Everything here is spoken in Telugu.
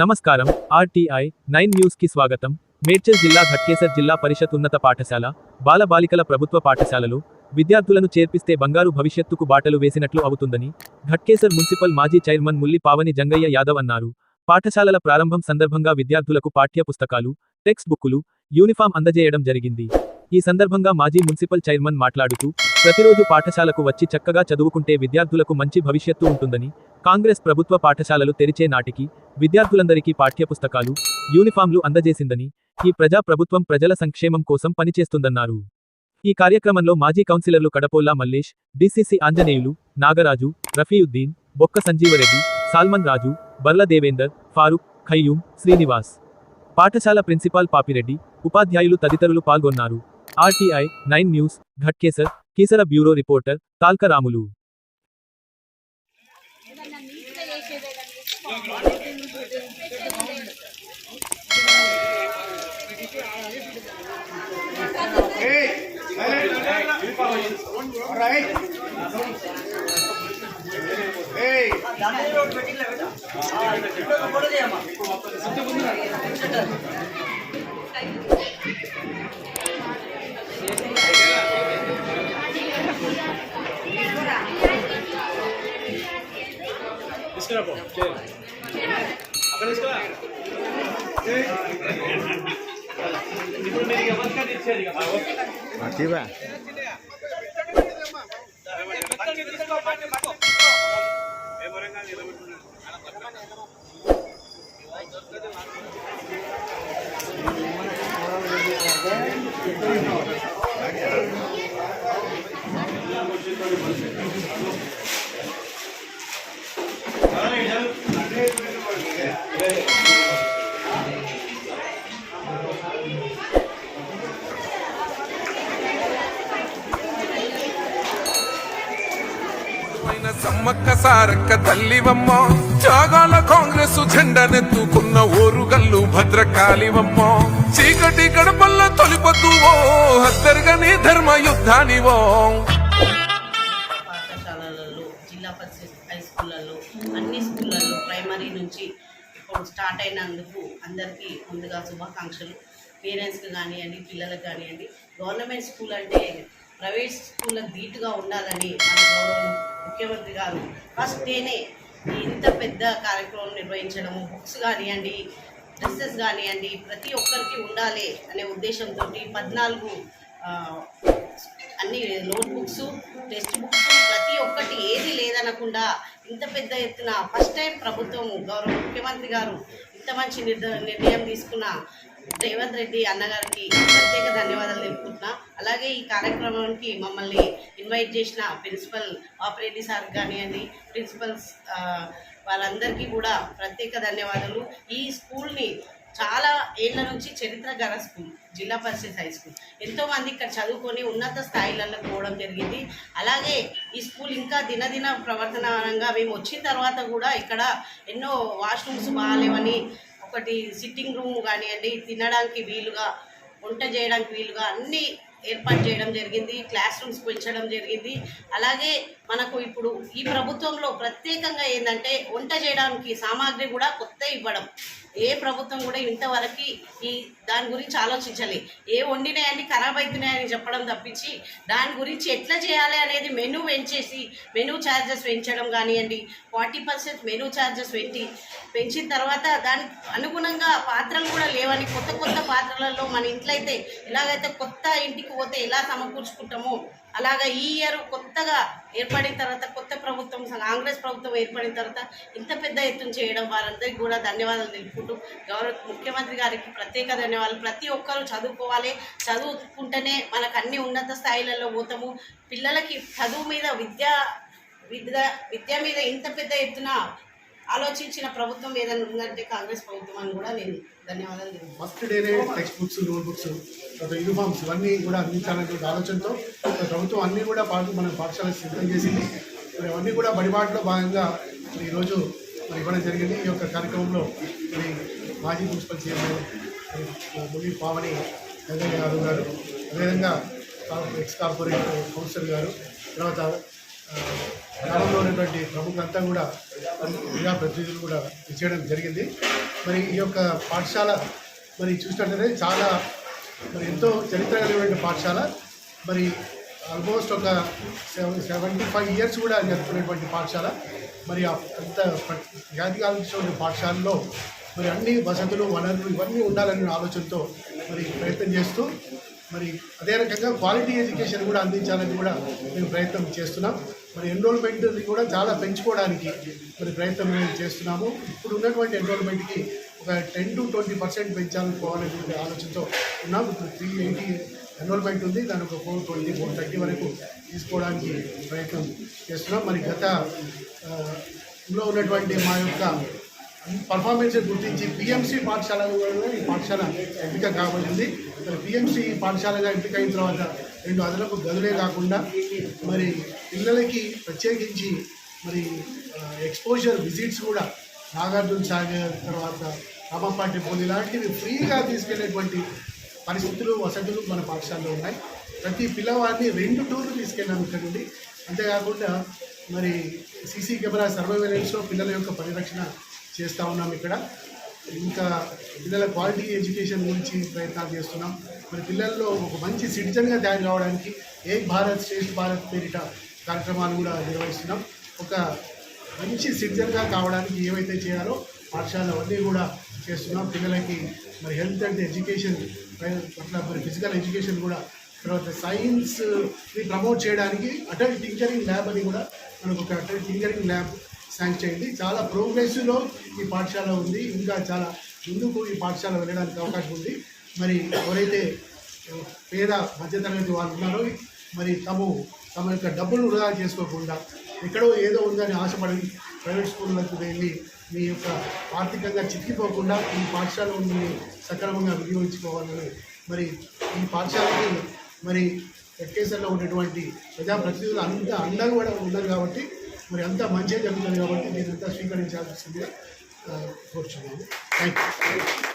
నమస్కారం. ఆర్టీఐ 9 న్యూస్ కి స్వాగతం. మేడ్చల్ జిల్లా ఘట్కేసర్ జిల్లా పరిషత్ ఉన్నత పాఠశాల, బాలబాలికల ప్రభుత్వ పాఠశాలలో విద్యార్థులను చేర్పిస్తే బంగారు భవిష్యత్తుకు బాటలు వేసినట్లు అవుతుందని ఘట్కేసర్ మున్సిపల్ మాజీ చైర్మన్ ముల్లి పావని జంగయ్య యాదవ్ అన్నారు. పాఠశాలల ప్రారంభం సందర్భంగా విద్యార్థులకు పాఠ్య పుస్తకాలు, టెక్స్ట్ బుక్కులు, యూనిఫామ్ అందజేయడం జరిగింది. ఈ సందర్భంగా మాజీ మున్సిపల్ చైర్మన్ మాట్లాడుతూ, ప్రతిరోజు పాఠశాలకు వచ్చి చక్కగా చదువుకుంటే విద్యార్థులకు మంచి భవిష్యత్తు ఉంటుందని, కాంగ్రెస్ ప్రభుత్వ పాఠశాలలు తెరిచే నాటికి విద్యార్థులందరికీ పాఠ్యపుస్తకాలు, యూనిఫామ్లు అందజేసిందని, ఈ ప్రజా ప్రభుత్వం ప్రజల సంక్షేమం కోసం పనిచేస్తుందన్నారు. ఈ కార్యక్రమంలో మాజీ కౌన్సిలర్లు కడపోల్లా మల్లేష్, డిసిసి ఆంజనేయులు, నాగరాజు, రఫీయుద్దీన్, బొక్క సంజీవరెడ్డి, సాల్మన్ రాజు, బర్ల దేవేందర్, ఫారూక్, ఖయ్యూమ్, శ్రీనివాస్, పాఠశాల ప్రిన్సిపాల్ పాపిరెడ్డి, ఉపాధ్యాయులు తదితరులు పాల్గొన్నారు. RTI 9 news, Ghatkesar, Keesara bureau reporter Talka Ramulu. Sammakka Sarakka తల్లివమ్మ, త్యాగాల కాంగ్రెస్ జెండనెత్తుకున్న ఓరుగల్లు భద్రకాళివమ్మ, చీకటి గడపల్ల తొలిపొద్దువో హద్దరుగని ధర్మ యుద్ధానివో. పాఠశాలలలో, జిల్లా పరిషత్ హై స్కూళ్ళల్లో, అన్ని స్కూళ్ళల్లో ప్రైమరీ నుంచి ఇప్పుడు స్టార్ట్ అయినందుకు అందరికీ ముందుగా శుభాకాంక్షలు. పేరెంట్స్కి కానివ్వండి, పిల్లలకు కానివ్వండి. గవర్నమెంట్ స్కూల్ అంటే ప్రైవేట్ స్కూళ్ళకు ధీటుగా ఉండాలని మన గౌరవం ముఖ్యమంత్రి గారు ఫస్ట్ డేనే ఇంత పెద్ద కార్యక్రమం నిర్వహించడము, బుక్స్ కానివ్వండి, డ్రెస్సెస్ కానివ్వండి, ప్రతి ఒక్కరికి ఉండాలి అనే ఉద్దేశంతో 14 అన్ని నోట్బుక్స్, టెక్స్ట్ బుక్స్ ప్రతి ఒక్కటి ఏది లేదనకుండా ఇంత పెద్ద ఎత్తున ఫస్ట్ టైం ప్రభుత్వం గౌరవ ముఖ్యమంత్రి గారు ఇంత మంచి నిర్ణయం తీసుకున్న రేవంత్ రెడ్డి అన్నగారికి ప్రత్యేక ధన్యవాదాలు తెలుపుకుంటున్నా. అలాగే ఈ కార్యక్రమానికి మమ్మల్ని ఇన్వైట్ చేసిన ప్రిన్సిపల్ పాపిరెడ్డి సార్ కానివ్వండి, ప్రిన్సిపల్స్ వాళ్ళందరికీ కూడా ప్రత్యేక ధన్యవాదాలు. ఈ స్కూల్ని చాలా ఏళ్ల నుంచి చరిత్ర గల స్కూల్, జిల్లా పరిషత్ హై స్కూల్. ఎంతోమంది ఇక్కడ చదువుకొని ఉన్నత స్థాయిలలో పోవడం జరిగింది. అలాగే ఈ స్కూల్ ఇంకా దినదిన ప్రవర్తనంగా మేము వచ్చిన తర్వాత కూడా ఇక్కడ ఎన్నో వాష్రూమ్స్ బాగాలేవని, ఒకటి సిట్టింగ్ రూమ్ కానివ్వండి, తినడానికి వీలుగా, వంట చేయడానికి వీలుగా అన్నీ ఏర్పాటు చేయడం జరిగింది. క్లాస్ రూమ్స్ పెంచడం జరిగింది. అలాగే మనకు ఇప్పుడు ఈ ప్రభుత్వంలో ప్రత్యేకంగా ఏంటంటే వంట చేయడానికి సామాగ్రి కూడా కొత్త ఇవ్వడం. ఏ ప్రభుత్వం కూడా ఇంతవరకు దాని గురించి ఆలోచించాలి. ఏ వండినాయని ఖరాబ్ అవుతున్నాయని చెప్పడం తప్పించి దాని గురించి ఎట్లా చేయాలి అనేది మెనూ పెంచేసి మెనూ ఛార్జెస్ పెంచడం కానివ్వండి, 40% మెనూ ఛార్జెస్ పెంచిన తర్వాత దానికి అనుగుణంగా పాత్రలు కూడా లేవని, కొత్త కొత్త పాత్రలలో మన ఇంట్లో అయితే ఎలాగైతే కొత్త ఇంటికి పోతే ఎలా సమకూర్చుకుంటామో అలాగా ఈ ఇయర్ కొత్తగా ఏర్పడిన తర్వాత, కొత్త ప్రభుత్వం కాంగ్రెస్ ప్రభుత్వం ఏర్పడిన తర్వాత ఇంత పెద్ద ఎత్తున చేయడం వారందరికీ కూడా ధన్యవాదాలు తెలుపుకుంటూ గౌరవ ముఖ్యమంత్రి గారికి ప్రత్యేక ధన్యవాదాలు. ప్రతి ఒక్కరూ చదువుకోవాలి, చదువుకుంటేనే మనకు అన్ని ఉన్నత స్థాయిలలో పోతాము. పిల్లలకి చదువు మీద విద్య మీద ఇంత పెద్ద ఎత్తున ఆలోచించిన ప్రభుత్వం ఏదైనా ఉందంటే కాంగ్రెస్ ప్రభుత్వం అని కూడా నేను ధన్యవాదాలు. ఫస్ట్ డేనే text books, note books, uniforms ఇవన్నీ కూడా అందించాలనే ఆలోచనతో ప్రభుత్వం అన్నీ కూడా మన పాఠశాల సిద్ధం చేసింది. మరి అవన్నీ కూడా బడిబాటులో భాగంగా ఈరోజు ఇవ్వడం జరిగింది. ఈ యొక్క కార్యక్రమంలో మరి మాజీ మున్సిపల్ చైర్మన్ ముల్లి పావని జంగయ్య యాదవ్ గారు, అదేవిధంగా ఎక్స్ కార్పొరేట్ కౌన్సిలర్ గారు, తర్వాత గ్రామంలో ఉన్నటువంటి ప్రముఖులంతా కూడా ప్రజాప్రతినిధులు కూడా ఇచ్చేయడం జరిగింది. మరి ఈ యొక్క పాఠశాల మరి చూసినట్లయితే చాలా మరి ఎంతో చరిత్ర కలిగిన పాఠశాల. మరి ఆల్మోస్ట్ ఒక 75 ఇయర్స్ కూడా జరుపుకునేటువంటి పాఠశాల. మరి అంత ఖ్యాతిగాల్చిన పాఠశాలలో మరి అన్ని వసతులు వనరులు ఇవన్నీ ఉండాలనే ఆలోచనతో మరి ప్రయత్నం చేస్తూ మరి అదే రకంగా క్వాలిటీ ఎడ్యుకేషన్ కూడా అందించాలని కూడా మేము ప్రయత్నం చేస్తున్నాం. మరి ఎన్రోల్మెంట్ కూడా చాలా పెంచుకోవడానికి మరి ప్రయత్నం చేస్తున్నాము. ఇప్పుడు ఉన్నటువంటి ఎన్రోల్మెంట్కి ఒక 10 to 20% పెంచాలని పోవాలనేటువంటి ఆలోచనతో ఉన్నాం. ఇప్పుడు 380 ఎన్రోల్మెంట్ ఉంది, దాని ఒక 420, 430 వరకు తీసుకోవడానికి ప్రయత్నం చేస్తున్నాం. మరి గతంలో ఉన్నటువంటి మా యొక్క పర్ఫార్మెన్స్ గుర్తించి పిఎంసి పాఠశాలలో ఈ పాఠశాల ఎంపిక కాబడింది. మరి పిఎంసి పాఠశాలగా ఎంపిక అయిన తర్వాత 2 అదనపు గదులే కాకుండా మరి పిల్లలకి ప్రత్యేకించి మరి ఎక్స్పోజర్ విజిట్స్ కూడా నాగార్జున సాగర్ తర్వాత రామప్ప టెంపుల్ ఇలాంటివి ఫ్రీగా తీసుకెళ్లేటువంటి పరిస్థితులు వసతులు మన పాఠశాలలో ఉన్నాయి. ప్రతి పిల్లవాడిని 2 టూర్లు తీసుకెళ్ళాము ఇక్కడ నుండి. అంతేకాకుండా మరి సీసీ కెమెరా సర్వైలెన్స్లో పిల్లల యొక్క పరిరక్షణ చేస్తూ ఉన్నాం ఇక్కడ. ఇంకా పిల్లల క్వాలిటీ ఎడ్యుకేషన్ గురించి ప్రయత్నాలు చేస్తున్నాం. మరి పిల్లల్లో ఒక మంచి సిటిజన్గా తయారు కావడానికి ఏక్ భారత్ శ్రేష్ఠ భారత్ పేరిట కార్యక్రమాలు కూడా నిర్వహిస్తున్నాం. ఒక మంచి సిటిజన్గా కావడానికి ఏవైతే చేయాలో పాఠశాలలో అవన్నీ కూడా చేస్తున్నాం. పిల్లలకి మరి హెల్త్ అండ్ ఎడ్యుకేషన్ అట్లా మరి ఫిజికల్ ఎడ్యుకేషన్ కూడా, తర్వాత సైన్స్ని ప్రమోట్ చేయడానికి అటల్ టింకరింగ్ ల్యాబ్ అని కూడా మనకు ఒక అటల్ టింకరింగ్ ల్యాబ్ శాంక్షన్ చేయండి. చాలా ప్రోగ్రెసివ్లో ఈ పాఠశాల ఉంది. ఇంకా చాలా ముందుకు ఈ పాఠశాల వెళ్ళడానికి అవకాశం ఉంది. మరి ఎవరైతే పేద మధ్యతరగతి వాళ్ళు ఉన్నారో మరి తమ యొక్క డబ్బులు వృధా చేసుకోకుండా ఎక్కడో ఏదో ఉందని ఆశపడి ప్రైవేట్ స్కూళ్ళకు వెళ్ళి మీ యొక్క ఆర్థికంగా చిక్కిపోకుండా ఈ పాఠశాలను సక్రమంగా వినియోగించుకోవాలని మరి ఈ పాఠశాలకి మరి ఎడ్యుకేషన్లో ఉన్నటువంటి ప్రజాప్రతినిధులు అంత అండగా కూడా ఉన్నారు కాబట్టి మరి అంత మంచిగా జరుగుతుంది కాబట్టి దీనంతా స్వీకరించాల్సిందిగా కోరుచున్నాను. Thank you.